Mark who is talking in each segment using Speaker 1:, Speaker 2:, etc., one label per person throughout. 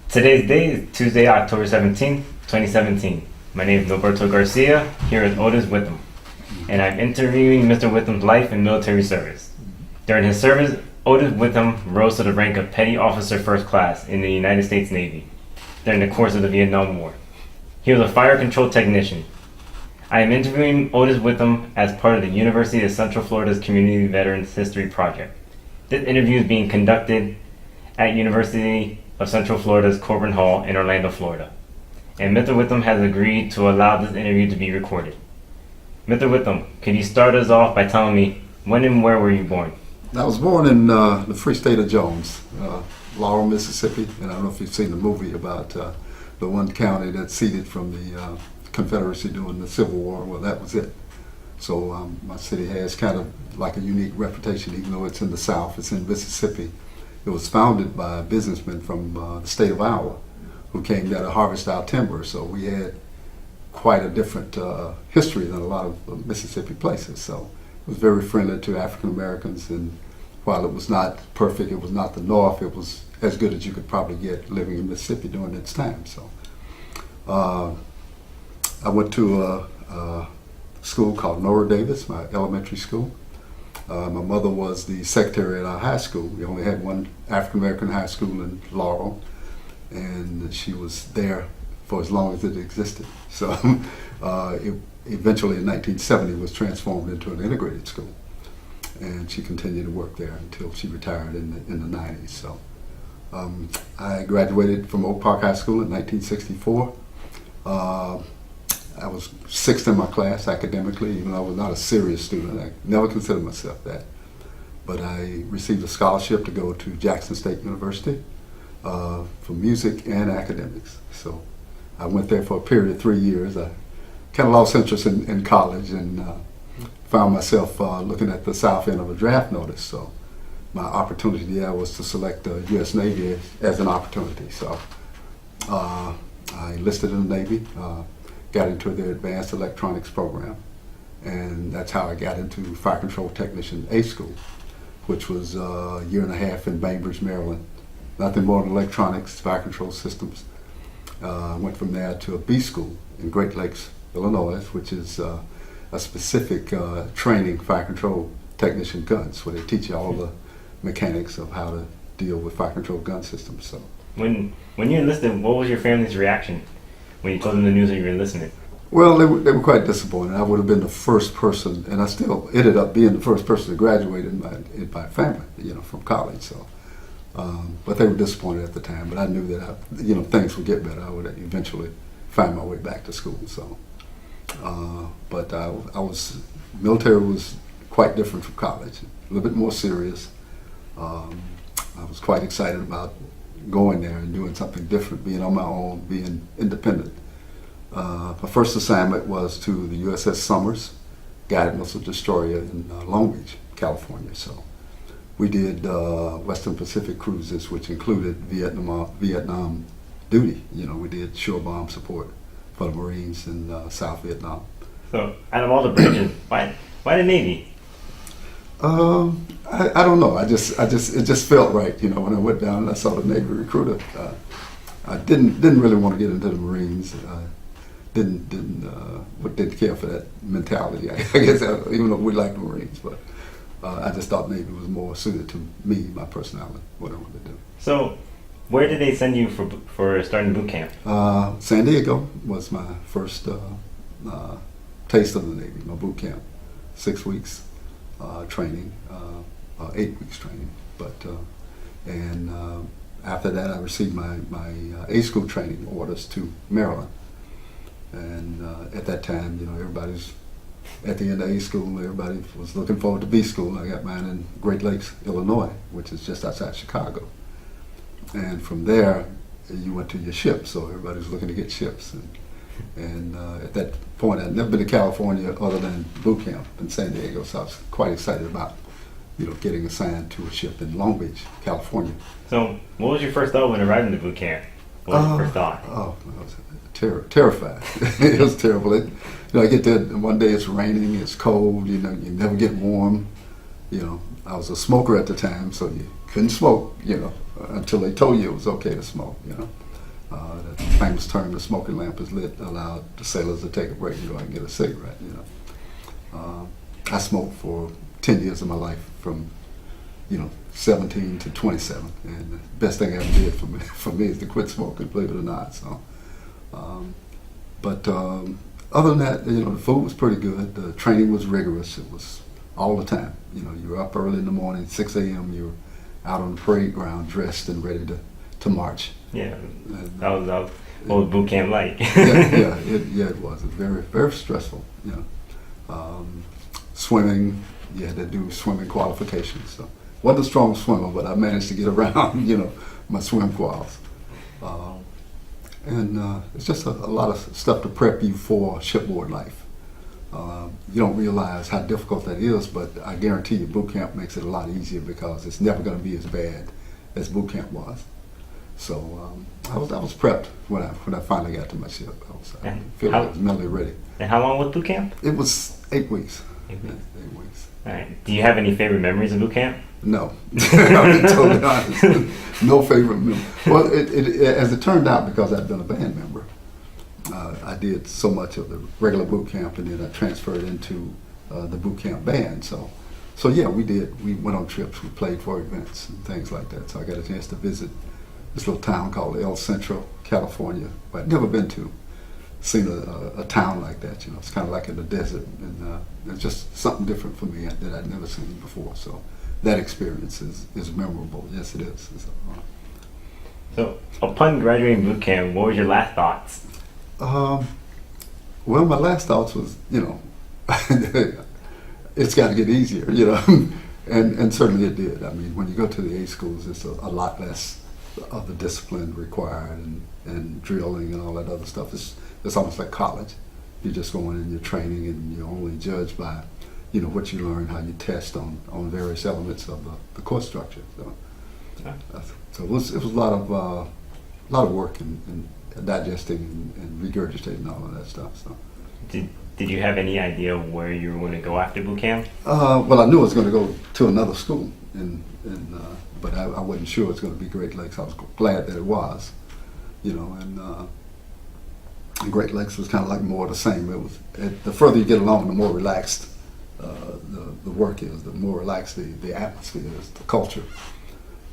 Speaker 1: Today's date is Tuesday, October 17th, 2017. My name is Norberto Garcia, here with Otis Windham, and I'm interviewing Mr. Windham's life and military service. During his service, Otis Windham rose to the rank of Petty Officer First Class in the United States Navy during the course of the Vietnam War. He was a fire control technician. I am interviewing Otis Windham as part of the University of Central Florida's Community Veterans History Project. This interview is being conducted at University of Central Florida's Coburn Hall in Orlando, Florida. And Mr. Windham has agreed to allow this interview to be recorded. Mr. Windham, could you start us off by telling me when and where were you born?
Speaker 2: I was born in the free state of Jones, Laurel, Mississippi, and I don't know if you've seen the movie about the one county that seceded from the Confederacy during the Civil War. Well, that was it. So my city has kind of like a unique reputation, even though it's in the South, it's in Mississippi. It was founded by a businessman from the state of Iowa who came there to harvest our timber. So we had quite a different history than a lot of Mississippi places. So it was very friendly to African Americans, and while it was not perfect, it was not the North, it was as good as you could probably get living in Mississippi during its time. So I went to a school called Nora Davis, my elementary school. My mother was the secretary at our high school. We only had one African American high school in Laurel, and she was there for as long as it existed. So it eventually in 1970 was transformed into an integrated school, and she continued to work there until she retired in the 90s. So I graduated from Oak Park High School in 1964. I was sixth in my class academically, even though I was not a serious student. I never considered myself that. But I received a scholarship to go to Jackson State University for music and academics. So I went there for a period of 3 years. I kind of lost interest in college and found myself looking at the south end of a draft notice. So my opportunity there was to select the U.S. Navy as an opportunity. So I enlisted in the Navy. Got into their advanced electronics program, and that's how I got into fire control technician A school, which was a year and a half in Bainbridge, Maryland. Nothing more than electronics, fire control systems. Went from there to a B school in Great Lakes, Illinois, which is a specific training fire control technician guns, where they teach you all the mechanics of how to deal with fire control gun systems. So
Speaker 1: When you enlisted, what was your family's reaction when you told them the news that you were enlisting?
Speaker 2: Well, they were quite disappointed. I would have been the first person, and I still ended up being the first person to graduate in my family, from college. So, but they were disappointed at the time. But I knew that things would get better. I would eventually find my way back to school. So, but military was quite different from college, a little bit more serious. I was quite excited about going there and doing something different, being on my own, being independent. My first assignment was to the USS Summers, guided missile destroyer in Long Beach, California. So we did Western Pacific cruises, which included Vietnam duty. We did shore bomb support for the Marines in South Vietnam.
Speaker 1: So out of all the branches, why the Navy?
Speaker 2: I don't know. It just felt right. When I went down and I saw the Navy recruiter, I didn't really want to get into the Marines. Didn't care for that mentality. I guess even though we liked the Marines, but I just thought Navy was more suited to me, my personality, what I wanted to do.
Speaker 1: So, where did they send you for starting boot camp?
Speaker 2: San Diego was my first taste of the Navy. My boot camp, 6 weeks. Training, 8 weeks training, but after that I received my A school training orders to Maryland, and at that time, everybody's at the end of A school, everybody was looking forward to B school. I got mine in Great Lakes, Illinois, which is just outside Chicago, and from there you went to your ship, so everybody was looking to get ships. And at that point, I'd never been to California other than boot camp in San Diego, so I was quite excited about, getting assigned to a ship in Long Beach, California.
Speaker 1: So, what was your first thought when arriving to boot camp? What was your first thought?
Speaker 2: Oh, I was terrified. It was terrible. I get there, and one day it's raining, it's cold, you never get warm, I was a smoker at the time, so you couldn't smoke, until they told you it was okay to smoke. That famous term, the smoking lamp is lit, allowed the sailors to take a break and go out and get a cigarette. I smoked for 10 years of my life, from 17 to 27, and the best thing I ever did for me is to quit smoking, believe it or not. So, but other than that, the food was pretty good. The training was rigorous. It was all the time. You were up early in the morning, 6 a.m. You were out on the parade ground, dressed and ready to march.
Speaker 1: Yeah, that was what was boot camp like?
Speaker 2: It was. It was very, very stressful. Swimming, you had to do swimming qualifications. So, wasn't a strong swimmer, but I managed to get around, my swim quals. And it's just a lot of stuff to prep you for shipboard life. You don't realize how difficult that is, but I guarantee you boot camp makes it a lot easier, because it's never going to be as bad as boot camp was. So I was prepped when I finally got to my ship. I feel like I was mentally ready.
Speaker 1: And how long was boot camp?
Speaker 2: It was 8 weeks.
Speaker 1: 8 weeks.
Speaker 2: 8 weeks.
Speaker 1: All right. Do you have any favorite memories of boot camp?
Speaker 2: No, I'll be totally honest. No favorite memory. Well, as it turned out, because I'd been a band member, I did so much of the regular boot camp, and then I transferred into the boot camp band. So yeah, we did. We went on trips. We played for events and things like that. So I got a chance to visit this little town called El Centro, California, but I'd never been to. Seen a town like that. It's kind of like in the desert, and it's just something different for me that I'd never seen before. So that experience is memorable. Yes, it is.
Speaker 1: So upon graduating boot camp, what were your last thoughts?
Speaker 2: Well, my last thoughts was, it's got to get easier, and certainly it did. I mean, when you go to the A schools, it's a lot less of the discipline required, and drilling and all that other stuff. It's almost like college. You're just going in, you're training, and you're only judged by, what you learn, how you test on various elements of the course structure. So it was a lot of work and digesting and regurgitating all of that stuff. So.
Speaker 1: Did you have any idea where you were going to go after boot camp?
Speaker 2: Well, I knew I was going to go to another school, but I wasn't sure it was going to be Great Lakes. I was glad that it was, and Great Lakes was kind of like more of the same. It was the further you get along, the more relaxed the work is, the more relaxed the atmosphere is, the culture.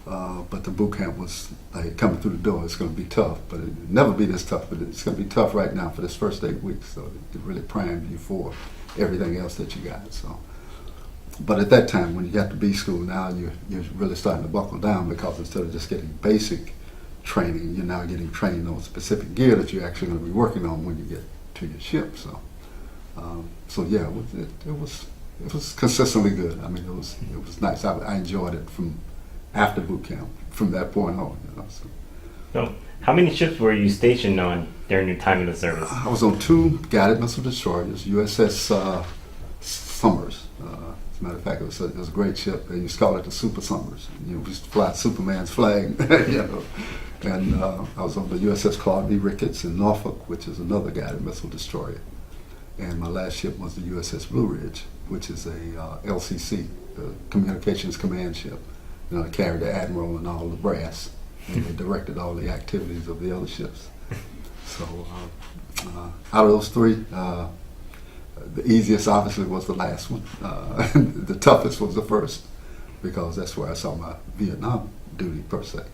Speaker 2: But the boot camp was like coming through the door. It's going to be tough, but it'll never be this tough. But it's going to be tough right now for this first 8 weeks. So it really primed you for everything else that you got. So, but at that time, when you got to B school, now you're really starting to buckle down, because instead of just getting basic training, you're now getting trained on specific gear that you're actually going to be working on when you get to your ship. So yeah, it was consistently good. I mean, it was nice. I enjoyed it from after boot camp, from that point on.
Speaker 1: So how many ships were you stationed on during your time in the service?
Speaker 2: I was on 2 guided missile destroyers, USS Summers. As a matter of fact, it was a great ship. They used to call it the Super Summers. We used to fly Superman's flag, And I was on the USS Claude B. Ricketts in Norfolk, which is another guided missile destroyer. And my last ship was the USS Blue Ridge, which is a LCC, Communications Command ship. It carried the admiral and all the brass, and they directed all the activities of the other ships. So out of those 3, the easiest obviously was the last one. The toughest was the first, because that's where I saw my Vietnam duty per se.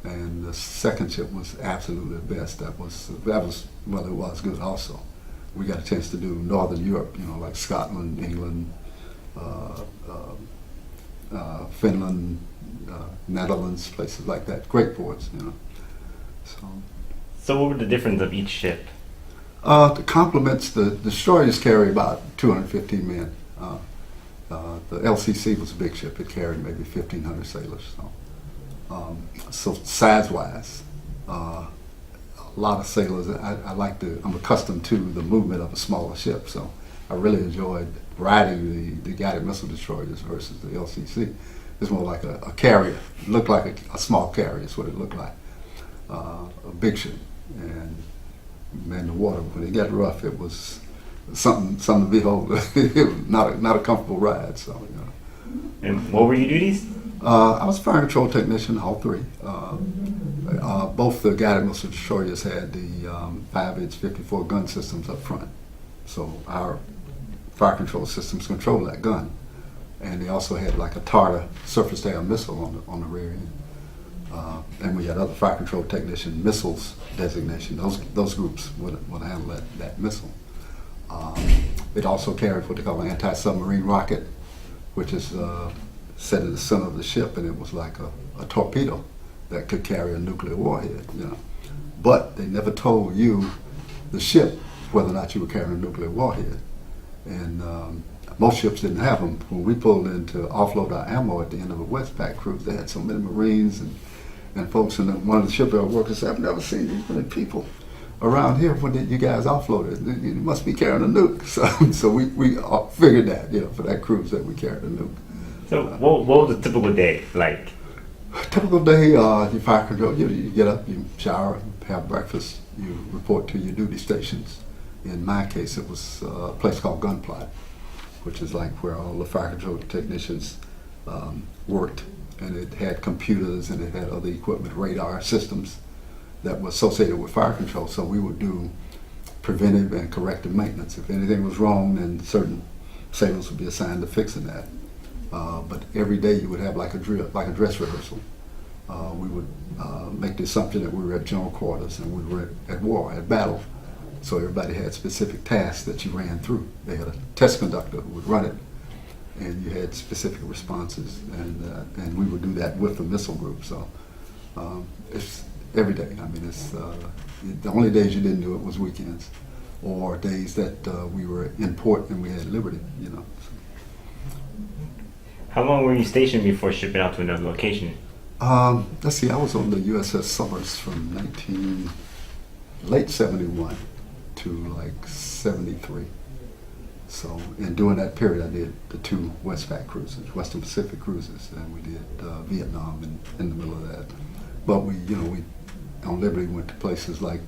Speaker 2: And the second ship was absolutely the best. That was well, it was good also. We got a chance to do Northern Europe, like Scotland, England, Finland, Netherlands, places like that. Great ports,
Speaker 1: So what were the difference of each ship?
Speaker 2: The complements, the destroyers carry about 215 men. The LCC was a big ship. It carried maybe 1,500 sailors. So size-wise, a lot of sailors. I'm accustomed to the movement of a smaller ship, so I really enjoyed riding the guided missile destroyers versus the LCC. It's more like a carrier. It looked like a small carrier is what it looked like. A big ship. And man, the water, when it got rough, it was something to behold. It was not a comfortable ride. So
Speaker 1: And what were your duties?
Speaker 2: I was a fire control technician, all three. Both the guided missile destroyers had the 5-inch 54 gun systems up front. So our fire control systems control that gun. And they also had like a Tartar surface-to-air missile on the rear end. And we had other fire control technician missiles designation. Those groups would handle that missile. It also carried what they call an anti-submarine rocket, which is set in the center of the ship, and it was like a torpedo that could carry a nuclear warhead. But they never told you, the ship, whether or not you were carrying a nuclear warhead. And most ships didn't have them. When we pulled in to offload our ammo at the end of a Westpac cruise, they had so many Marines and folks in one of the shipyard workers said, "I've never seen these many people around here when you guys offloaded. You must be carrying a nuke." So we figured that, for that cruise that we carried a nuke.
Speaker 1: So what was a typical day like?
Speaker 2: Typical day, you fire control, you get up, you shower, have breakfast, you report to your duty stations. In my case, it was a place called Gunplot, which is like where all the fire control technicians worked. And it had computers and it had other equipment, radar systems that were associated with fire control. So we would do preventive and corrective maintenance. If anything was wrong, then certain sailors would be assigned to fixing that. But every day you would have like a dress rehearsal. We would make the assumption that we were at general quarters and we were at war, at battle. So everybody had specific tasks that you ran through. They had a test conductor who would run it, and you had specific responses, and we would do that with the missile group. So it's every day. I mean, it's the only days you didn't do it was weekends, or days that we were in port and we had liberty.
Speaker 1: How long were you stationed before shipping out to another location?
Speaker 2: Let's see. I was on the USS Somers from late '71 to like '73. So, and during that period, I did the 2 Westpac cruises, Western Pacific cruises, and we did Vietnam in the middle of that. But we on Liberty went to places like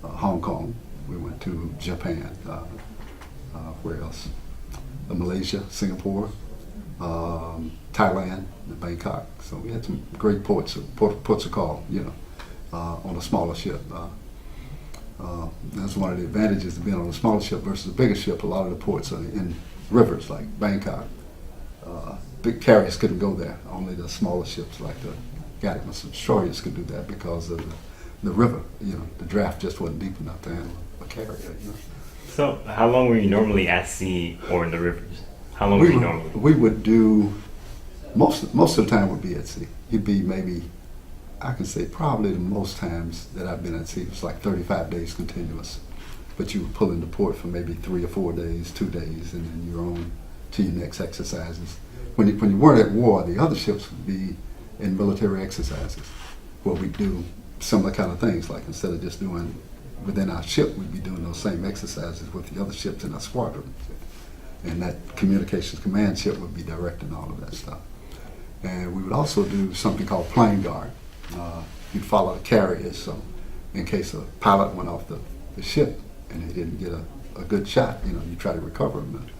Speaker 2: Hong Kong. We went to Japan. Where else? Malaysia, Singapore, Thailand, and Bangkok. So we had some great ports of call, on a smaller ship. That's one of the advantages of being on a smaller ship versus a bigger ship. A lot of the ports are in rivers like Bangkok. Big carriers couldn't go there. Only the smaller ships like the guided missile destroyers could do that because of the river. The draft just wasn't deep enough to handle a carrier.
Speaker 1: So how long were you normally at sea or in the rivers? How long were you normally?
Speaker 2: We would do, most of the time would be at sea. You'd be maybe, I can say probably the most times that I've been at sea was like 35 days continuous. But you would pull into port for maybe 3 or 4 days, 2 days, and then you're on to your next exercises. When you weren't at war, the other ships would be in military exercises where we do similar kind of things. Like instead of just doing within our ship, we'd be doing those same exercises with the other ships in our squadron. And that communications command ship would be directing all of that stuff. And we would also do something called plane guard. You'd follow the carriers, so in case a pilot went off the ship and he didn't get a good shot, you try to recover him,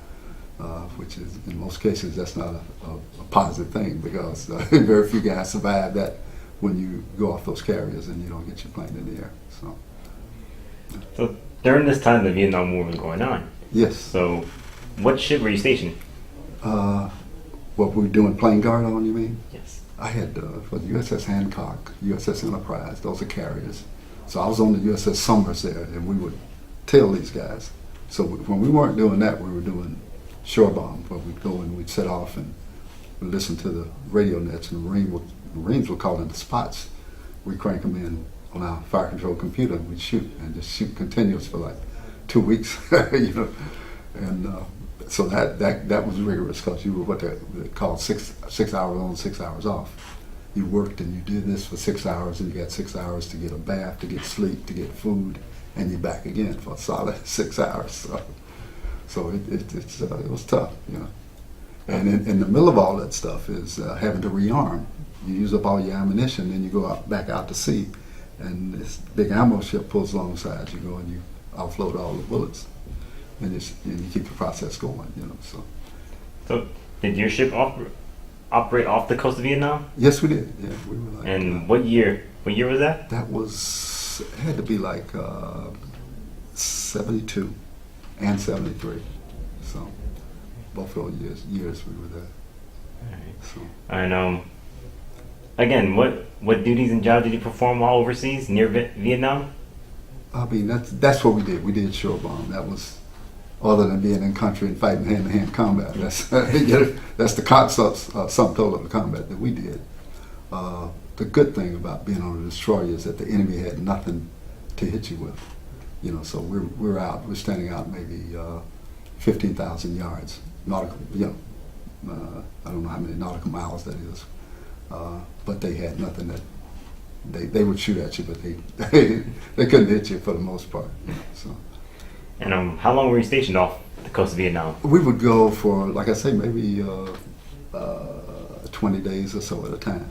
Speaker 2: which is, in most cases, that's not a positive thing because very few guys survive that when you go off those carriers and you don't get your plane in the air.
Speaker 1: So during this time, the Vietnam War was going on.
Speaker 2: Yes.
Speaker 1: So what ship were you stationed?
Speaker 2: What were we doing plane guard on, you mean?
Speaker 1: Yes.
Speaker 2: I had for the USS Hancock, USS Enterprise, those are carriers. So I was on the USS Somers there, and we would tail these guys. So when we weren't doing that, we were doing shore bomb, where we'd go and we'd set off and we'd listen to the radio nets, and the Marines would call in the spots. We'd crank them in on our fire control computer, and we'd shoot, and just shoot continuous for like 2 weeks, And so that was rigorous because you were what they called 6 hours on, 6 hours off. You worked and you did this for 6 hours, and you got 6 hours to get a bath, to get sleep, to get food, and you're back again for a solid 6 hours. So it was tough, And in the middle of all that stuff is having to rearm. You use up all your ammunition, then you go back out to sea, and this big ammo ship pulls alongside. You go and you offload all the bullets, and you keep the process going. So
Speaker 1: Did your ship operate off the coast of Vietnam?
Speaker 2: Yes, we did. Yeah, we were like.
Speaker 1: And what year? What year was that?
Speaker 2: That was, it had to be like 72 and 73. So both those years we were there. So
Speaker 1: And again, what duties and jobs did you perform while overseas near Vietnam?
Speaker 2: I mean, that's what we did. We did shore bomb. That was, other than being in country and fighting hand-to-hand combat. That's that's the sum total of the combat that we did. The good thing about being on a destroyer is that the enemy had nothing to hit you with. You know, so we're standing out maybe 15,000 yards nautical. You know, I don't know how many nautical miles that is, but they had nothing that. They would shoot at you, but they couldn't hit you for the most part. You know, so.
Speaker 1: And how long were you stationed off the coast of Vietnam?
Speaker 2: We would go for, like I say, maybe 20 days or so at a time,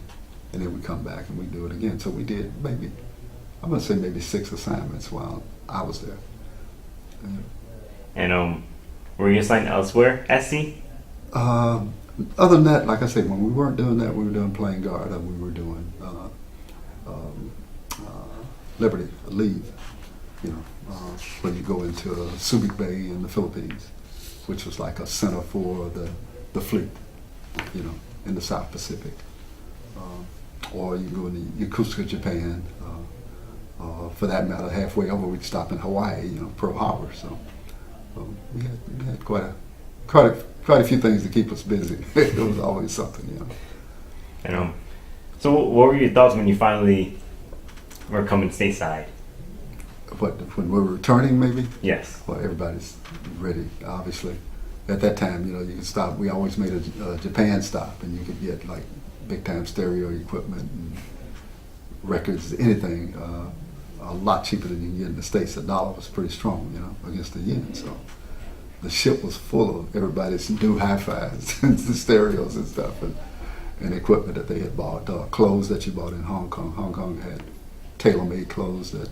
Speaker 2: and then we come back and we do it again. So we did maybe, I'm gonna say maybe 6 assignments while I was there.
Speaker 1: And were you assigned elsewhere at sea?
Speaker 2: Other than that, like I say, when we weren't doing that, we were doing playing guard, and we were doing Liberty, leave, you know, when you go into Subic Bay in the Philippines, which was like a center for the fleet, you know, in the South Pacific. Or you go into Yokosuka, Japan. For that matter, halfway over, we'd stop in Hawaii, you know, Pearl Harbor. So we had quite a few things to keep us busy. There was always something, you know.
Speaker 1: And so what were your thoughts when you finally were coming stateside?
Speaker 2: When we were returning, maybe?
Speaker 1: Yes.
Speaker 2: Well, everybody's ready, obviously. At that time, you know, you could stop. We always made a Japan stop, and you could get like big-time stereo equipment and records, anything, a lot cheaper than you can get in the States. The dollar was pretty strong, you know, against the yen. So the ship was full of everybody's new hi-fis and stereos and stuff, and equipment that they had bought, clothes that you bought in Hong Kong. Hong Kong had tailor-made clothes that,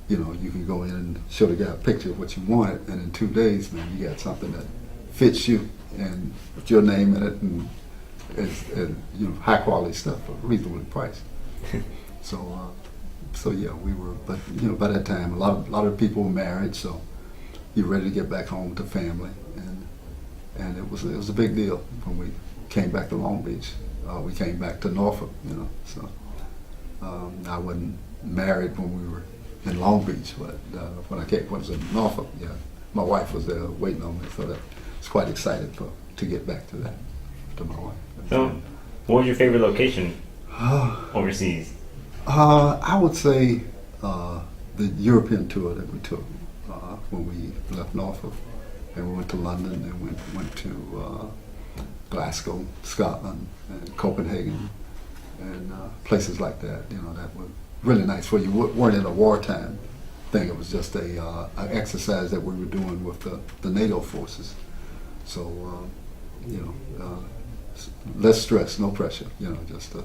Speaker 2: you know, you can go in and show the guy a picture of what you wanted, and in 2 days, man, you got something that fits you and with your name in it, and you know, high quality stuff for reasonably priced. So yeah, we were. But you know, by that time, a lot of people were married, so you're ready to get back home to family, and it was a big deal when we came back to Long Beach. We came back to Norfolk, you know. So I wasn't married when we were in Long Beach, but when I was in Norfolk, yeah, my wife was there waiting on me, so that I was quite excited to get back to that, to my wife.
Speaker 1: So, what was your favorite location overseas?
Speaker 2: I would say the European tour that we took when we left Norfolk, and we went to London and went to Glasgow, Scotland, and Copenhagen, and places like that. You know, that were really nice. Where you weren't in a wartime thing; it was just an exercise that we were doing with the NATO forces. So, you know, less stress, no pressure. You know, just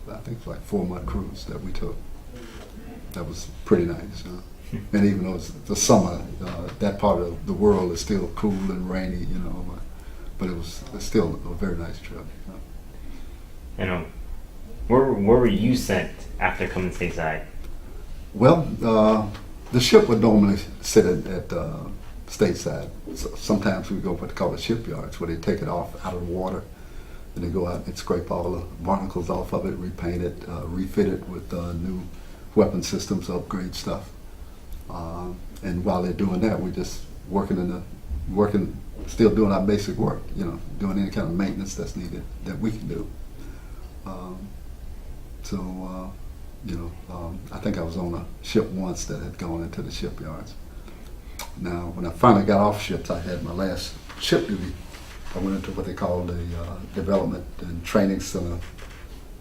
Speaker 2: I think it's like 4-month cruise that we took. That was pretty nice. And even though it's the summer, that part of the world is still cool and rainy, you know, but it's still a very nice trip.
Speaker 1: And where were you sent after coming stateside?
Speaker 2: Well, the ship would normally sit at stateside. So sometimes we go what they call the shipyards, where they take it off out of the water, and they go out and scrape all the barnacles off of it, repaint it, refit it with new weapon systems, upgrade stuff. And while they're doing that, we're just still doing our basic work, you know, doing any kind of maintenance that's needed that we can do. You know, I think I was on a ship once that had gone into the shipyards. Now, when I finally got off ships, I had my last ship duty. I went into what they call the Development and Training Center,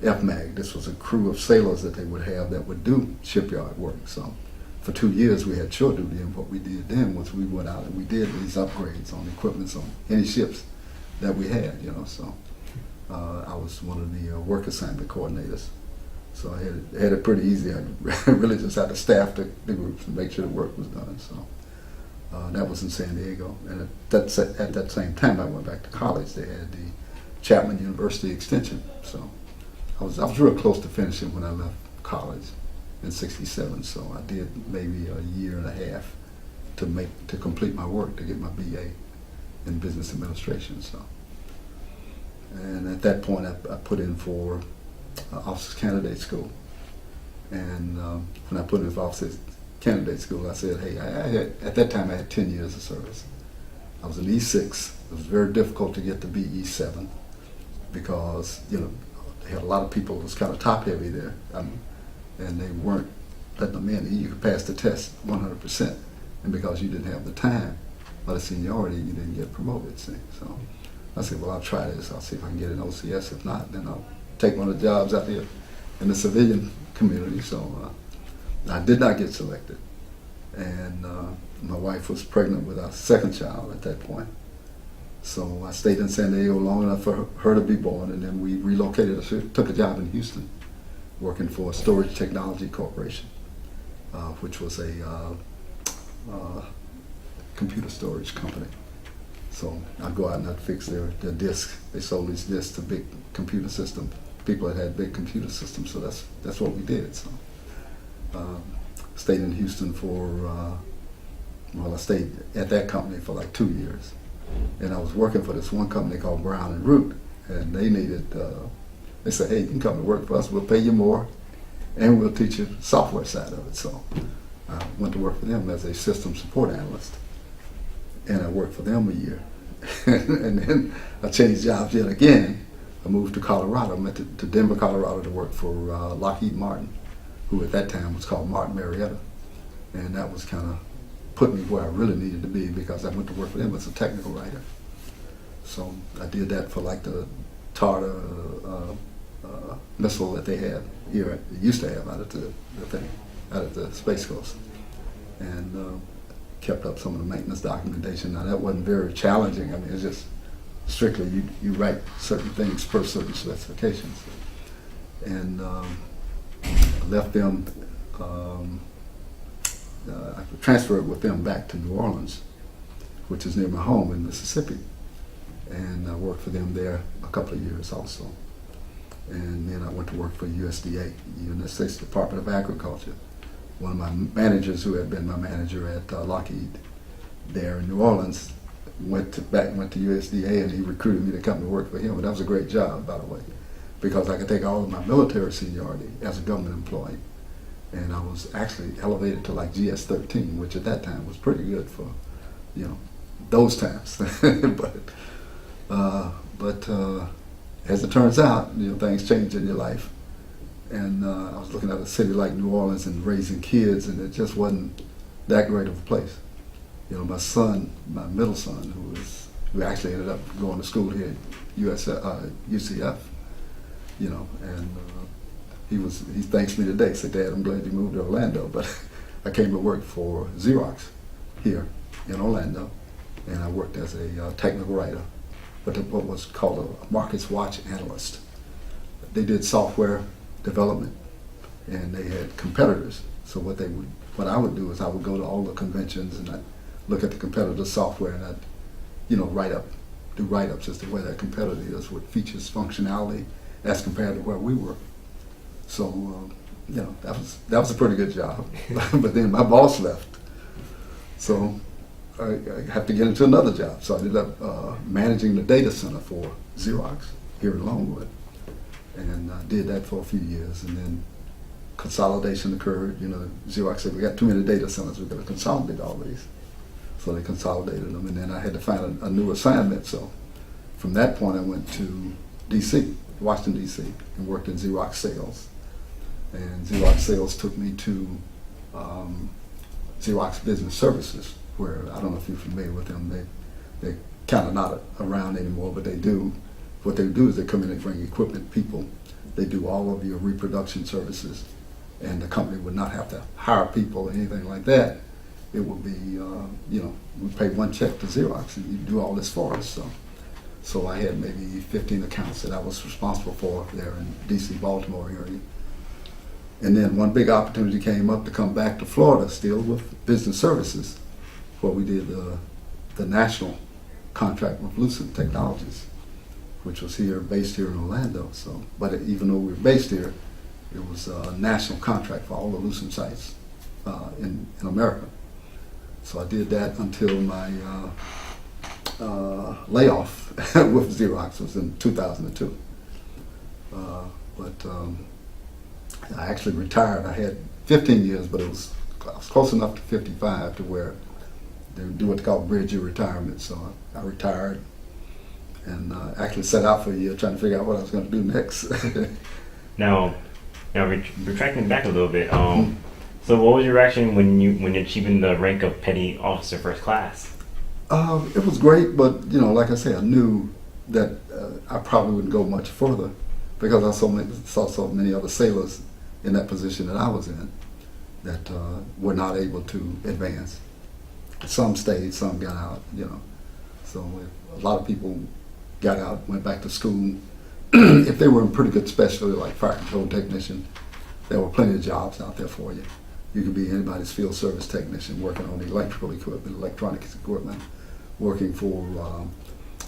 Speaker 2: FMAG. This was a crew of sailors that they would have that would do shipyard work. So for 2 years we had shore duty, and what we did then was we went out and we did these upgrades on equipment on any ships that we had, you know. So I was one of the work assignment coordinators. So I had it pretty easy. I really just had to staff the groups and make sure the work was done. So That was in San Diego. And at that same time, I went back to college. They had the Chapman University Extension. So I was real close to finishing when I left college in '67. So I did maybe a year and a half to complete my work, to get my BA in business administration. So, and at that point, I put in for officers candidate school. And when I put in for officers candidate school, I said, hey, at that time I had 10 years of service. I was an E6. It was very difficult to get to be E7 because, you know, they had a lot of people who was kind of top heavy there. And they weren't letting them in. You could pass the test 100%. And because you didn't have the time or the seniority, you didn't get promoted, see. So I said, well, I'll try this. I'll see if I can get an OCS. If not, then I'll take one of the jobs out here in the civilian community. So I did not get selected. And my wife was pregnant with our second child at that point. So I stayed in San Diego long enough for her to be born, and then we relocated. She took a job in Houston, working for Storage Technology Corporation, which was a computer storage company. So I'd go out and I'd fix their disks. They sold these disks to big computer systems, people that had big computer systems, so that's what we did. So stayed in Houston for, I stayed at that company for like 2 years. And I was working for this one company called Brown and Root, and they needed, they said, hey, you can come to work for us, we'll pay you more, and we'll teach you the software side of it. So I went to work for them as a system support analyst, and I worked for them a year. And then I changed jobs yet again. I moved to Colorado. I went to Denver, Colorado to work for Lockheed Martin, who at that time was called Martin Marietta. And that was kind of put me where I really needed to be because I went to work for them as a technical writer. So I did that for like the Tartar missile that they had here, they used to have out at the Space Coast. And kept up some of the maintenance documentation. Now that wasn't very challenging. I mean, it's just strictly you write certain things per certain specifications. And I left them, I transferred with them back to New Orleans, which is near my home in Mississippi. And I worked for them there a couple of years also. And then I went to work for USDA, United States Department of Agriculture. One of my managers, who had been my manager at Lockheed there in New Orleans, went to USDA, and he recruited me to come to work for him. And that was a great job, by the way, because I could take all of my military seniority as a government employee. And I was actually elevated to like GS-13, which at that time was pretty good for, you know, those times. but as it turns out, you know, things change in your life. And I was looking at a city like New Orleans and raising kids, and it just wasn't that great of a place. You know, my son, my middle son, who actually ended up going to school here at UCF, you know, and he thanks me today, said, Dad, I'm glad you moved to Orlando, but I came to work for Xerox here in Orlando, and I worked as a technical writer, but what was called a markets watch analyst. They did software development, and they had competitors. So what I would do is I would go to all the conventions and I'd look at the competitor software, and I'd, you know, do write-ups as to where that competitor is, what features, functionality, as compared to where we were. So, you know, that was a pretty good job. But then my boss left, so I had to get into another job. So I ended up managing the data center for Xerox here in Longwood. And I did that for a few years, and then consolidation occurred. You know, Xerox said, we got too many data centers, we've got to consolidate all these. So they consolidated them, and then I had to find a new assignment. So from that point, I went to DC, Washington, DC, and worked in Xerox sales. And Xerox sales took me to Xerox Business Services, where, I don't know if you're familiar with them, they're kind of not around anymore, but they do. What they do is they come in and bring equipment, people. They do all of your reproduction services, and the company would not have to hire people or anything like that. It would be, you know, we pay one check to Xerox, and you do all this for us. So I had maybe 15 accounts that I was responsible for there in DC, Baltimore area. And then one big opportunity came up to come back to Florida, still with business services. where we did the national contract with Lucent Technologies, which was based here in Orlando. So, but even though we were based here, it was a national contract for all the Lucent sites in America. So I did that until my layoff with Xerox was in 2002. But I actually retired. I had 15 years, but I was close enough to 55 to where they would do what they call bridge your retirement. So I retired and actually set out for a year trying to figure out what I was going to do next.
Speaker 1: Now, retracting back a little bit. So, what was your reaction when you're achieving the rank of petty officer first class?
Speaker 2: It was great, but like I said, I knew that I probably wouldn't go much further because I saw so many other sailors in that position that I was in that were not able to advance. Some stayed, some got out. So a lot of people got out, went back to school. If they were in pretty good specialty like fire control technician, there were plenty of jobs out there for you. You could be anybody's field service technician working on electrical equipment, electronics equipment, working for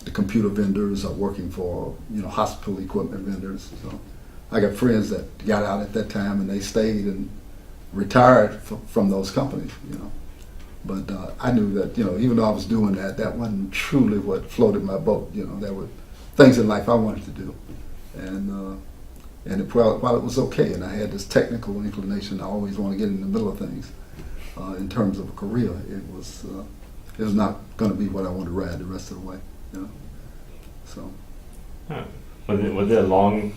Speaker 2: the computer vendors or working for hospital equipment vendors. So I got friends that got out at that time and they stayed and retired from those companies. But I knew that even though I was doing that, that wasn't truly what floated my boat. There were things in life I wanted to do, and while it was okay, and I had this technical inclination, I always want to get in the middle of things. In terms of a career, it was not going to be what I wanted to ride the rest of the way. So.
Speaker 1: Huh. Was it a long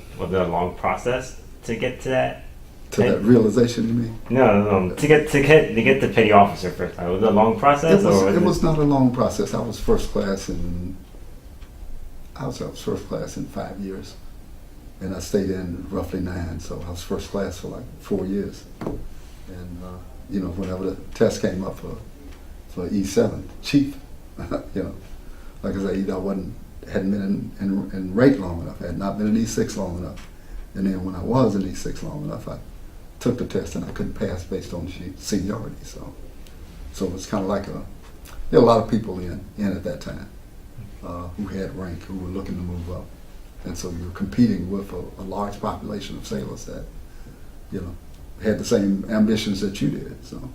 Speaker 1: process to get to that?
Speaker 2: To that realization, you mean?
Speaker 1: No. To get the petty officer first time. Was it a long process?
Speaker 2: It was not a long process. I was first class in 5 years, and I stayed in roughly 9. So I was first class for like 4 years. And whenever the test came up for E7 chief, like I said, either hadn't been in rate long enough, I had not been in E6 long enough, and then when I was in E6 long enough, I took the test and I couldn't pass based on seniority. So it was kind of like there were a lot of people in at that time who had rank, who were looking to move up, and so you were competing with a large population of sailors that had the same ambitions that you did. So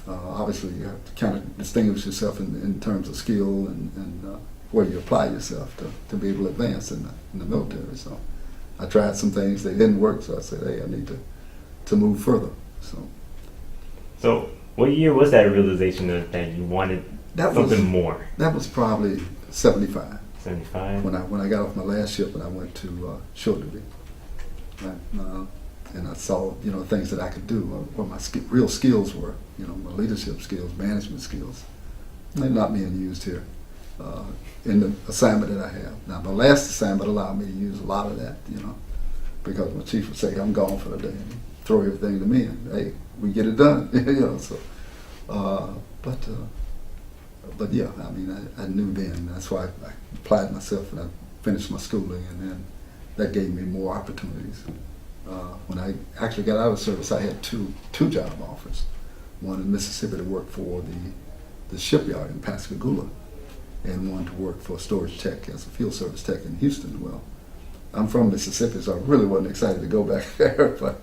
Speaker 2: obviously you have to kind of distinguish yourself in terms of skill and where you apply yourself to be able to advance in the military. So I tried some things, they didn't work, so I said, hey, I need to move further.
Speaker 1: So what year was that realization that you wanted something more?
Speaker 2: That was probably 75.
Speaker 1: 75?
Speaker 2: When I got off my last ship and I went to shore duty. And I saw, things that I could do, what my real skills were, my leadership skills, management skills. They're not being used here in the assignment that I have. Now, my last assignment allowed me to use a lot of that, because my chief would say, I'm gone for the day, and throw everything to me, and hey, we get it done, so. But yeah, I mean, I knew then. That's why I applied myself and I finished my schooling, and then that gave me more opportunities. When I actually got out of service, I had two job offers. One in Mississippi to work for the shipyard in Pascagoula, and one to work for a storage tech as a field service tech in Houston. Well, I'm from Mississippi, so I really wasn't excited to go back there, but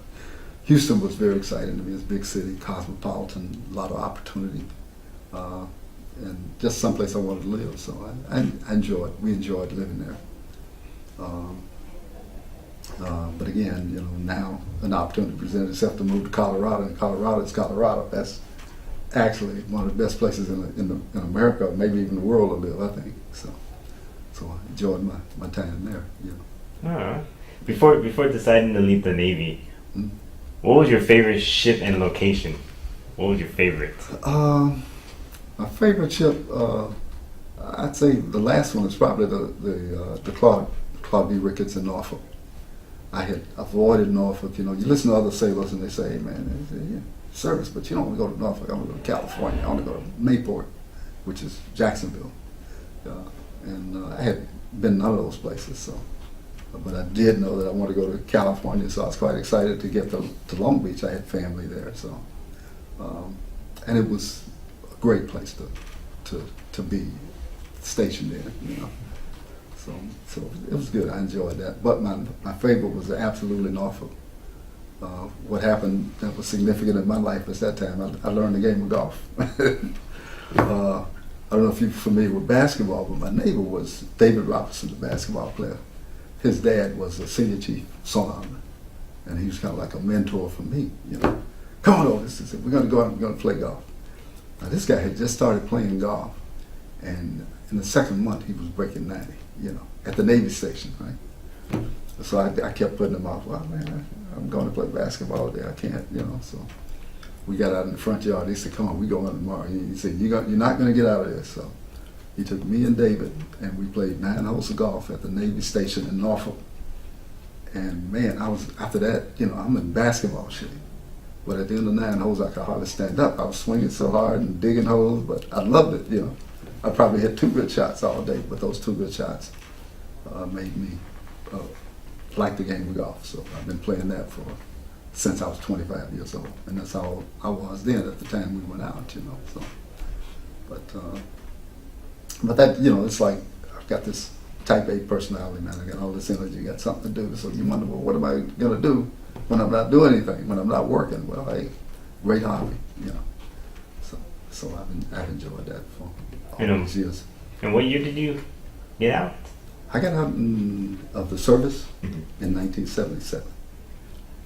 Speaker 2: Houston was very exciting to me. It's a big city, cosmopolitan, a lot of opportunity, and just someplace I wanted to live. So we enjoyed living there. But again, now an opportunity presented itself to move to Colorado, and Colorado is Colorado. That's actually one of the best places in America, maybe even the world to live, I think. So I enjoyed my time there.
Speaker 1: Before deciding to leave the Navy, what was your favorite ship and location? What was your favorite?
Speaker 2: My favorite ship, I'd say the last one is probably the Claude B. Ricketts in Norfolk. I had avoided Norfolk. You listen to other sailors and they say, hey, man, they say, yeah, service, but you don't want to go to Norfolk. I want to go to California. I want to go to Mayport, which is Jacksonville. And I had been none of those places, so. But I did know that I wanted to go to California, so I was quite excited to get to Long Beach. I had family there, so. And it was great place to be stationed in, you know. So it was good. I enjoyed that. But my favorite was absolutely Norfolk. What happened that was significant in my life at that time, I learned the game of golf. I don't know if you're familiar with basketball, but my neighbor was David Robinson, the basketball player. His dad was a senior chief son, and he was kind of like a mentor for me, you know. Come on, Otis, he said, we're going to go out and we're going to play golf. Now, this guy had just started playing golf, and in the second month, he was breaking 90, you know, at the Navy station, right? So I kept putting him off. Well, man, I'm going to play basketball there. I can't, you know, so we got out in the front yard. He said, come on, we go on tomorrow. He said, you're not going to get out of this. So he took me and David, and we played 9 holes of golf at the Navy station in Norfolk. And man, after that, you know, I'm in basketball shape. But at the end of 9 holes, I could hardly stand up. I was swinging so hard and digging holes, but I loved it, you know. I probably hit 2 good shots all day, but those 2 good shots made me like the game of golf. So I've been playing that since I was 25 years old, and that's how I was then at the time we went out, you know. So, but that, you know, it's like I've got this type A personality, man. I got all this energy, got something to do. So you wonder, well, what am I gonna do when I'm not doing anything, when I'm not working? Well, hey, great hobby, you know. So I've enjoyed that for all these years.
Speaker 1: And what year did you get out?
Speaker 2: I got out of the service in 1977.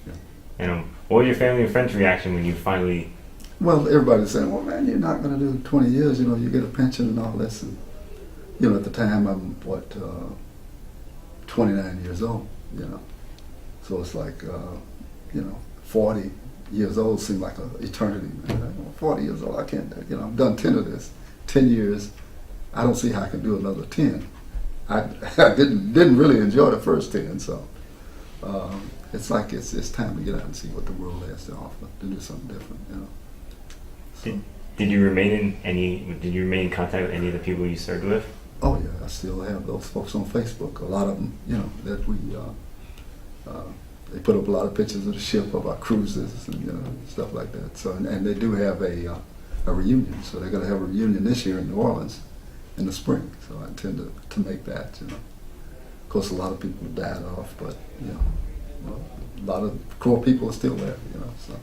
Speaker 2: Yeah.
Speaker 1: And what was your family and friends' reaction when you finally?
Speaker 2: Well, everybody's saying, "Well, man, you're not going to do 20 years. You know, you get a pension and all this." And you know, at the time, I'm 29 years old. You know, so it's like, you know, 40 years old seemed like an eternity. Man, 40 years old, I can't. You know, I've done 10 of this, 10 years. I don't see how I can do another 10. I didn't really enjoy the first 10, so it's like it's time to get out and see what the world has to offer, to do something different, you know. So,
Speaker 1: did you remain in contact with any of the people you served with?
Speaker 2: Oh yeah, I still have those folks on Facebook. A lot of them, you know, that we they put up a lot of pictures of the ship, of our cruises, and you know, stuff like that. So and they do have a reunion. So they're going to have a reunion this year in New Orleans in the spring, so I intend to make that, you know. Of course, a lot of people died off, but, you know, well, a lot of core people are still there, you know, so.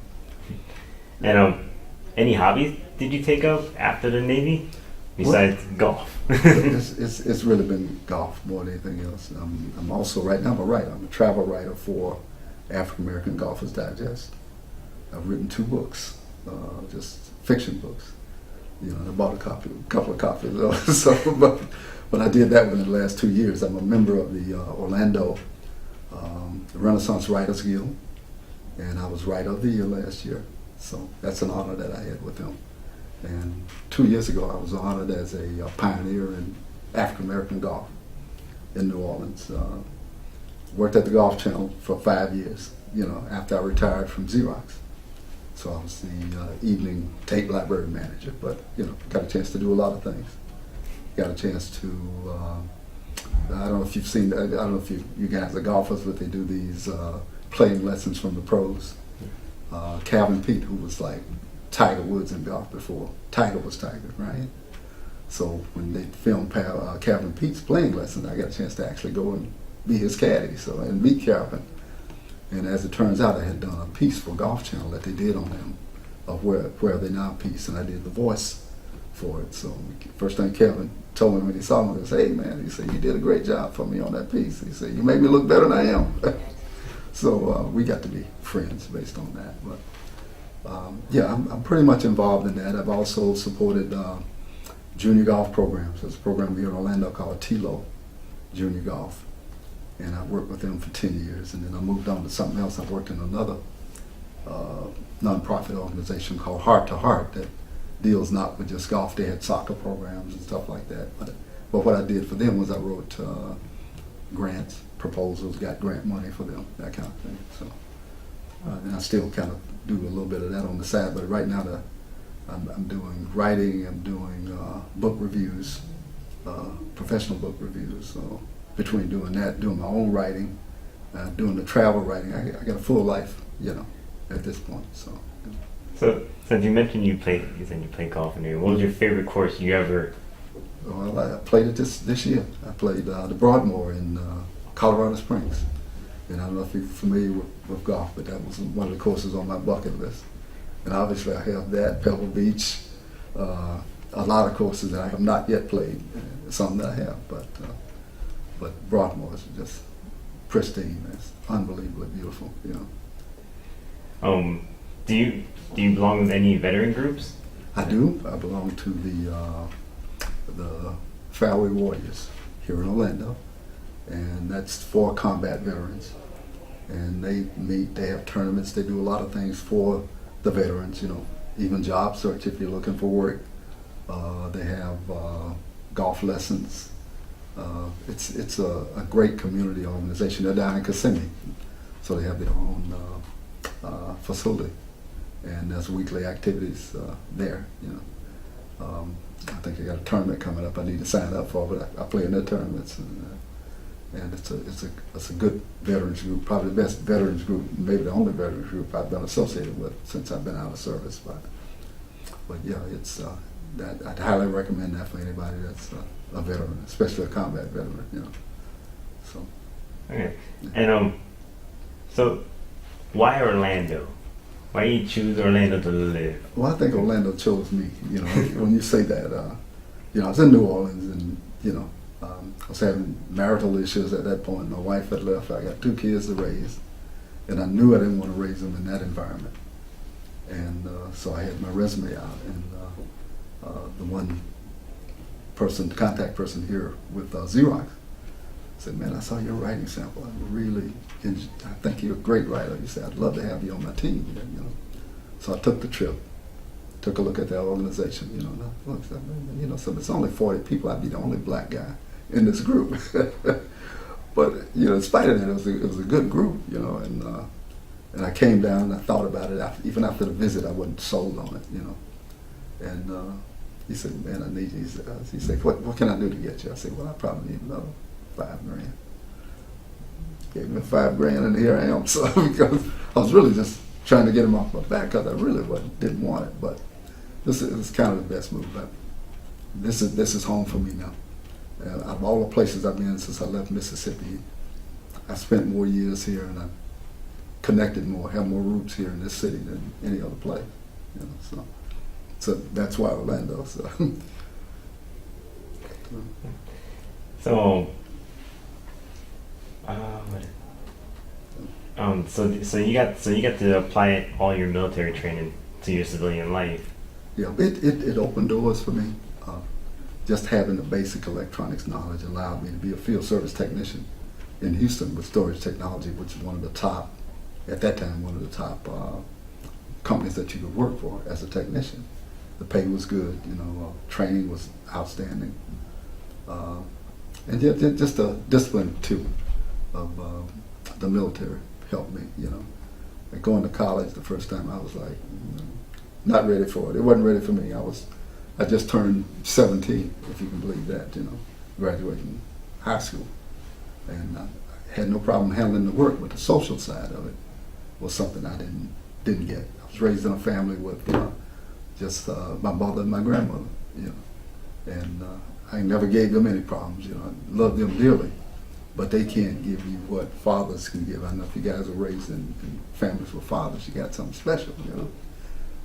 Speaker 1: And any hobbies did you take up after the Navy, besides golf?
Speaker 2: It's really been golf more than anything else. I'm also, right now, I'm a travel writer for African American Golfers Digest. I've written 2 books, just fiction books. You know, I bought a couple of copies of those. So, but I did that within the last 2 years. I'm a member of the Orlando Renaissance Writers Guild, and I was Writer of the Year last year. So that's an honor that I had with them. And 2 years ago, I was honored as a pioneer in African American golf in New Orleans. Worked at the Golf Channel for 5 years, you know, after I retired from Xerox. So I was the evening tape library manager, but you know, got a chance to do a lot of things. Got a chance to, I don't know if you've seen, I don't know if you guys are golfers, but they do these playing lessons from the pros. Calvin Pete, who was like Tiger Woods in golf before Tiger was Tiger, right? So when they filmed Calvin Pete's playing lessons, I got a chance to actually go and be his caddy, and meet Calvin. And as it turns out, I had done a piece for Golf Channel that they did on them, of Where Are They Now piece, and I did the voice for it. So first thing Kevin told me when he saw me, he said, "Hey man," he said, "you did a great job for me on that piece." He said, "You made me look better than I am." So we got to be friends based on that. But yeah, I'm pretty much involved in that. I've also supported junior golf programs. There's a program here in Orlando called TILO Junior Golf. And I worked with them for 10 years, and then I moved on to something else. I worked in another nonprofit organization called Heart to Heart that deals not with just golf. They had soccer programs and stuff like that. But what I did for them was I wrote grants, proposals, got grant money for them, that kind of thing. So, and I still kind of do a little bit of that on the side. But right now, I'm doing writing. I'm doing book reviews, professional book reviews. So, between doing that, doing my own writing, doing the travel writing, I got a full life, you know, at this point. So,
Speaker 1: So, since you said you played golf and everything. What was your favorite course you ever?
Speaker 2: Well, I played it this year. I played the Broadmoor in Colorado Springs. And I don't know if you're familiar with golf, but that was one of the courses on my bucket list. And obviously I have that, Pebble Beach, a lot of courses that I have not yet played, some that I have, but Broadmoor is just pristine. It's unbelievably beautiful, you know.
Speaker 1: Do you belong with any veteran groups?
Speaker 2: I do. I belong to the Fairway Warriors here in Orlando, and that's for combat veterans. And they meet, they have tournaments, they do a lot of things for the veterans, you know, even job search if you're looking for work. They have golf lessons. It's a great community organization. They're down in Kissimmee, so they have their own facility, and there's weekly activities there. You know, I think they got a tournament coming up. I need to sign up for, but I play in their tournaments, and it's a good veterans group, probably the best veterans group, maybe the only veterans group I've been associated with since I've been out of service. But yeah, it's that I'd highly recommend that for anybody that's a veteran, especially a combat veteran. You know, so.
Speaker 1: Okay, and so why Orlando? Why you choose Orlando to live?
Speaker 2: Well, I think Orlando chose me. You know, when you say that, you know, I was in New Orleans, and you know, I was having marital issues at that point. My wife had left. I got 2 kids to raise, and I knew I didn't want to raise them in that environment. And so I had my resume out, and the one person, contact person here with Xerox, said, "Man, I saw your writing sample. I think you're a great writer." He said, "I'd love to have you on my team." You know, so I took the trip, took a look at the organization. You know, and I looked, you know, so it's only 40 people. I'd be the only black guy in this group. But you know, in spite of that, it was a good group. You know, and I came down and I thought about it. Even after the visit, I wasn't sold on it. You know, and he said, "Man, I need you." He said, "What can I do to get you?" I said, "Well, I probably need another $5,000. Gave me $5,000, and here I am. So because I was really just trying to get him off my back, because I really didn't want it. But this is kind of the best move. But this is home for me now. And out of all the places I've been since I left Mississippi, I spent more years here, and I connected more, have more roots here in this city than any other place. You know, so that's why Orlando. So.
Speaker 1: So you got to apply all your military training to your civilian life.
Speaker 2: Yeah, it opened doors for me. Just having the basic electronics knowledge allowed me to be a field service technician in Houston with storage technology, which is one of the top, at that time, one of the top companies that you could work for as a technician. The pay was good, you know, training was outstanding. And just the discipline too of the military helped me, you know. Like going to college the first time, I was like, you know, not ready for it. It wasn't ready for me. I just turned 17, if you can believe that, you know, graduating high school. And I had no problem handling the work, but the social side of it was something I didn't get. I was raised in a family with just my mother and my grandmother, you know. And I never gave them any problems, you know. I loved them dearly, but they can't give you what fathers can give. I know if you guys were raised in families with fathers, you got something special, you know.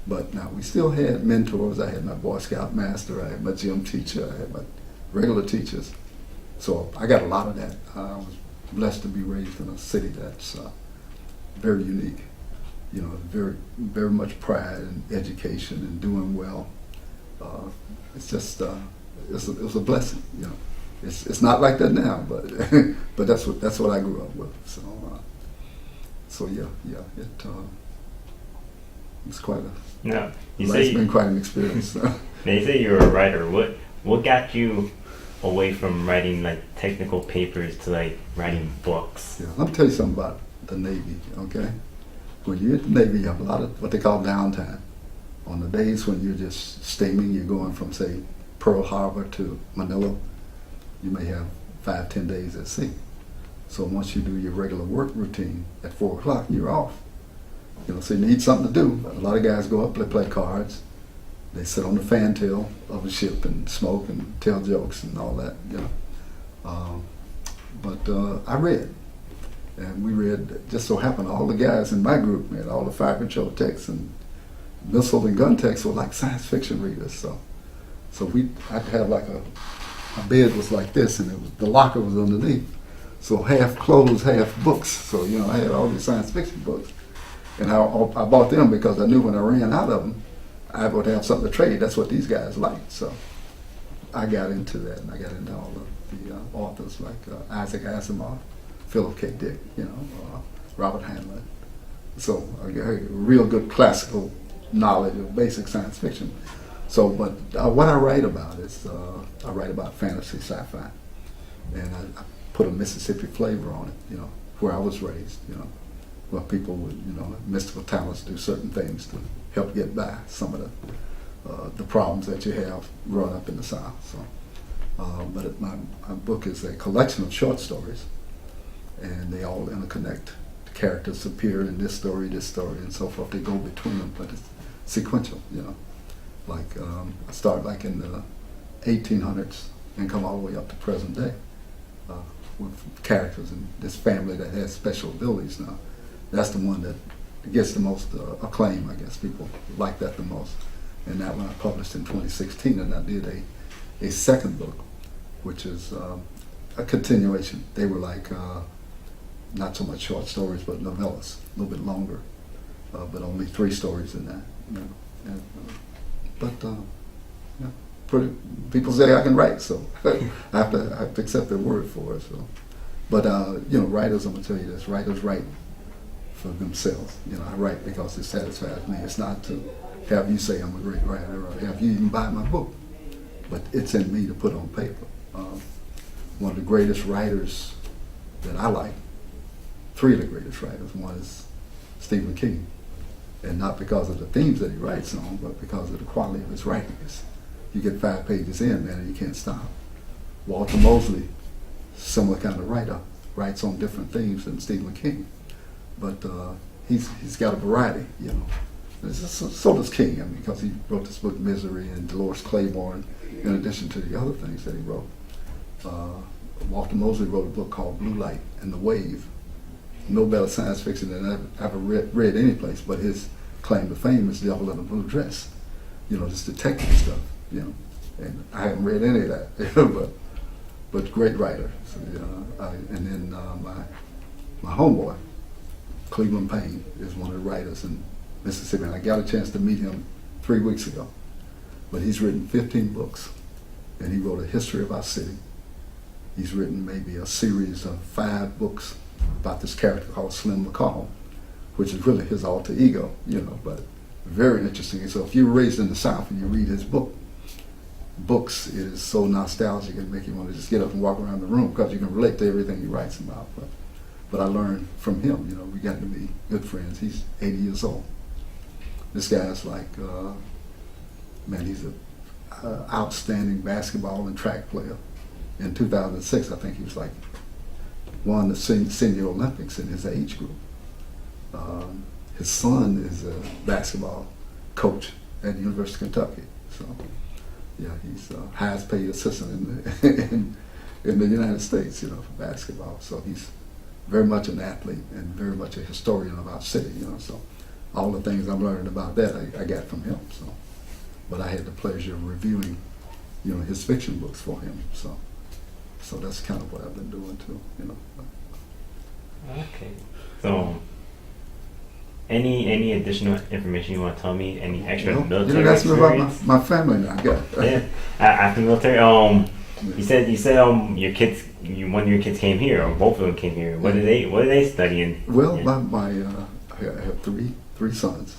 Speaker 2: But now we still had mentors. I had my Boy Scout master, I had my gym teacher, I had my regular teachers. So I got a lot of that. I was blessed to be raised in a city that's very unique, you know, very, very much pride in education and doing well. It's just, it was a blessing, you know. It's not like that now, but but that's what I grew up with. So yeah, it's quite a.
Speaker 1: No,
Speaker 2: it's been quite an experience.
Speaker 1: They say you're a writer. What got you away from writing like technical papers to like writing books?
Speaker 2: Yeah, let me tell you something about the Navy. Okay, when you're at the Navy, you have a lot of what they call downtime. On the days when you're just steaming, you're going from say Pearl Harbor to Manila. You may have 5-10 days at sea. So once you do your regular work routine at 4 o'clock, you're off. So you need something to do. A lot of guys go up, they play cards, they sit on the fantail of a ship and smoke and tell jokes and all that. But I read, and we read. Just so happened all the guys in my group, man, all the fire control techs and missile and gun techs were like science fiction readers. So I'd have like my bed was like this, and the locker was underneath. So half clothes, half books. So I had all these science fiction books, and I bought them because I knew when I ran out of them, I would have something to trade. That's what these guys liked. So I got into that, and I got into all of the authors like Isaac Asimov, Philip K. Dick, Robert Heinlein. So I got a real good classical knowledge of basic science fiction. So, but what I write about is I write about fantasy, sci-fi, and I put a Mississippi flavor on it. Where I was raised. Where people with mystical talents do certain things to help get by some of the problems that you have growing up in the South. So, but my book is a collection of short stories, and they all interconnect. The characters appear in this story, and so forth. They go between them, but it's sequential. Like I start like in the 1800s and come all the way up to present day with characters in this family that has special abilities. Now, that's the one that gets the most acclaim. I guess people like that the most. And that one I published in 2016, and I did a second book, which is a continuation. They were like not so much short stories, but novellas, a little bit longer, but only 3 stories in that. People say I can write, so I have to accept their word for it. So, but writers, I'm gonna tell you this: writers write for themselves. I write because it satisfies me. It's not to have you say I'm a great writer or have you even buy my book, but it's in me to put on paper. One of the greatest writers that I like, 3 of the greatest writers. One is Stephen King, and not because of the themes that he writes on, but because of the quality of his writing. You get 5 pages in, man, and you can't stop. Walter Mosley, similar kind of writer, writes on different themes than Stephen King, but he's got a variety, So does King, because he wrote this book, Misery, and Dolores Claiborne, in addition to the other things that he wrote. Walter Mosley wrote a book called Blue Light and the Wave. No better science fiction than I've ever read any place, but his claim to fame is Devil in a Blue Dress. This detective stuff, and I haven't read any of that, but great writer. So, and then my homeboy, Cleveland Payne, is one of the writers in Mississippi, and I got a chance to meet him 3 weeks ago. But he's written 15 books, and he wrote a history of our city. He's written maybe a series of 5 books about this character called Slim McCall, which is really his alter ego, but very interesting. So if you're raised in the South and you read his books, it is so nostalgic and make you want to just get up and walk around the room because you can relate to everything he writes about. But I learned from him, we got to be good friends. He's 80 years old. This guy's like, he's an outstanding basketball and track player. In 2006, I think he was like won the senior Olympics in his age group. His son is a basketball coach at the University of Kentucky. So, he's the highest paid assistant in the United States, for basketball. So he's very much an athlete and very much a historian of our city, So all the things I'm learning about that, I got from him. So, but I had the pleasure of reviewing, his fiction books for him. So that's kind of what I've been doing too,
Speaker 1: Okay. So, any additional information you want to tell me? Any extra military
Speaker 2: that's
Speaker 1: experience?
Speaker 2: About my family now.
Speaker 1: Yeah. After military, you said your kids, one of your kids came here, or both of them came here. What are they studying?
Speaker 2: Well, I have three sons,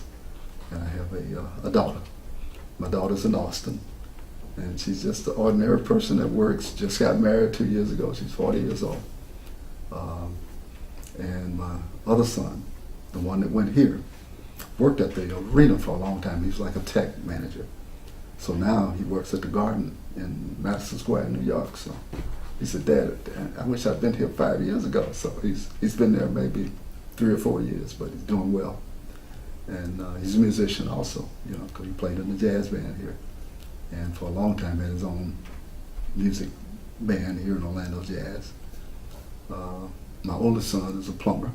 Speaker 2: and I have a daughter. My daughter's in Austin, and she's just an ordinary person that works. Just got married 2 years ago. She's 40 years old. And my other son, the one that went here, worked at the arena for a long time. He was like a tech manager. So now he works at the Garden in Madison Square, New York. So he said, Dad, I wish I'd been here 5 years ago. So he's been there maybe 3 or 4 years, but he's doing well. And he's a musician also, you know, because he played in the jazz band here. And for a long time had his own music band here in Orlando Jazz. My oldest son is a plumber,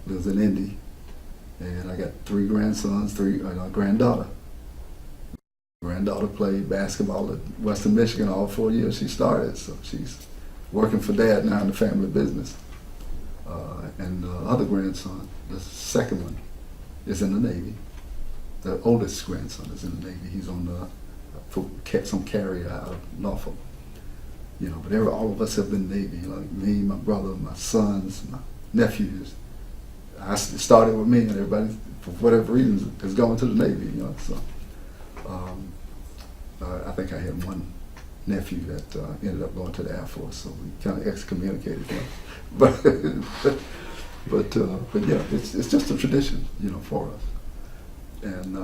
Speaker 2: lives in Indy. And I got 3 grandsons, a granddaughter. Granddaughter played basketball at Western Michigan all 4 years she started, so she's working for Dad now in the family business. And the other grandson, the second one, is in the Navy. The oldest grandson is in the Navy. He's on some carrier out of Norfolk. You know, but all of us have been Navy. Like me, my brother, my sons, my nephews. I started with me, and everybody, for whatever reason, is going to the Navy. You know, so I think I had one nephew that ended up going to the Air Force, so we kind of excommunicated him. But yeah, it's just a tradition, you know, for us. And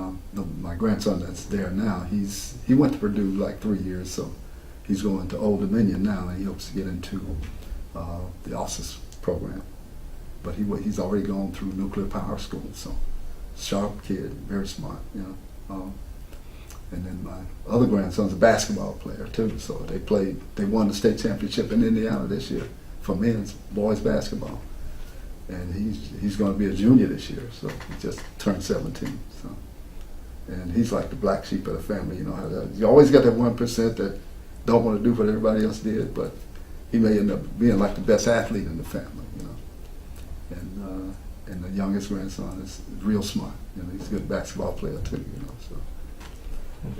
Speaker 2: my grandson that's there now, he went to Purdue like 3 years, so he's going to Old Dominion now, and he hopes to get into the OSIS program. But he's already gone through nuclear power school, so sharp kid, very smart, you know. And then my other grandson's a basketball player too, so they won the state championship in Indiana this year for men's boys basketball. And he's going to be a junior this year, so he just turned 17. So, and he's like the black sheep of the family, you know. You always got that 1% that don't want to do what everybody else did, but he may end up being like the best athlete in the family, you know. And the youngest grandson is real smart, you know. He's a good basketball player too, you know. So,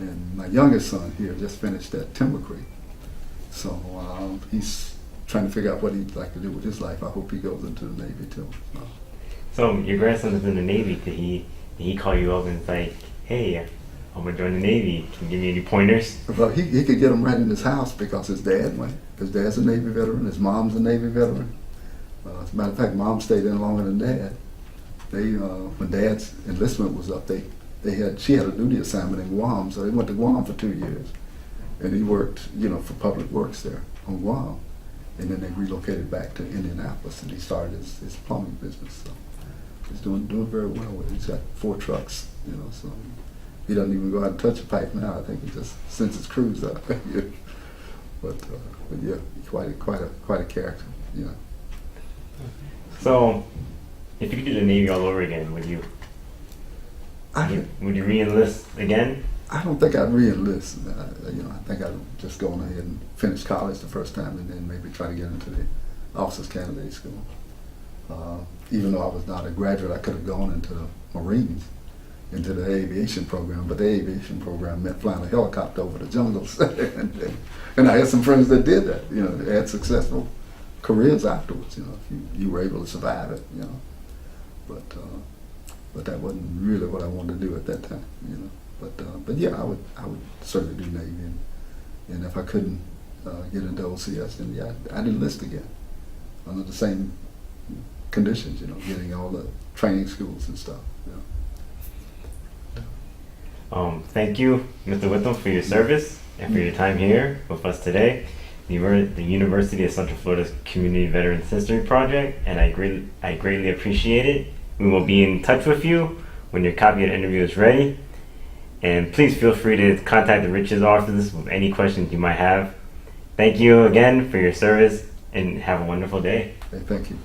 Speaker 2: and my youngest son here just finished at Timber Creek, so he's trying to figure out what he'd like to do with his life. I hope he goes into the Navy too.
Speaker 1: So your grandson is in the Navy. Did he call you up and it's like, hey, I'm gonna join the Navy. Can you give me any pointers?
Speaker 2: Well, he could get him right in his house because his dad went. His dad's a Navy veteran. His mom's a Navy veteran. As a matter of fact, Mom stayed in longer than Dad. When Dad's enlistment was up, she had a duty assignment in Guam, so they went to Guam for 2 years, and he worked, you know, for Public Works there on Guam. And then they relocated back to Indianapolis, and he started his plumbing business. So he's doing very well with it. He's got 4 trucks, you know, so he doesn't even go out and touch a pipe now. I think he just sends his crews out. But yeah, quite a character, you know.
Speaker 1: So, if you could do the Navy all over again, would you re-enlist again?
Speaker 2: I don't think I'd re-enlist. You know, I think I'd just go on ahead and finish college the first time, and then maybe try to get into the officers candidate school. Even though I was not a graduate, I could have gone into the Marines, into the aviation program. But the aviation program meant flying a helicopter over the jungles, and I had some friends that did that. You know, they had successful careers afterwards. You know, if you were able to survive it. You know, but that wasn't really what I wanted to do at that time. You know. But yeah, I would certainly do Navy, and if I couldn't get into OCS, then yeah, I'd enlist again under the same conditions, you know, getting all the training schools and stuff. You know.
Speaker 1: Thank you, Mr. Windham, for your service and for your time here with us today. The University of Central Florida's Community Veterans History Project, and I greatly appreciate it. We will be in touch with you when your copy of the interview is ready. And please feel free to contact the Riches office with any questions you might have. Thank you again for your service, and have a wonderful day.
Speaker 2: Hey, thank you.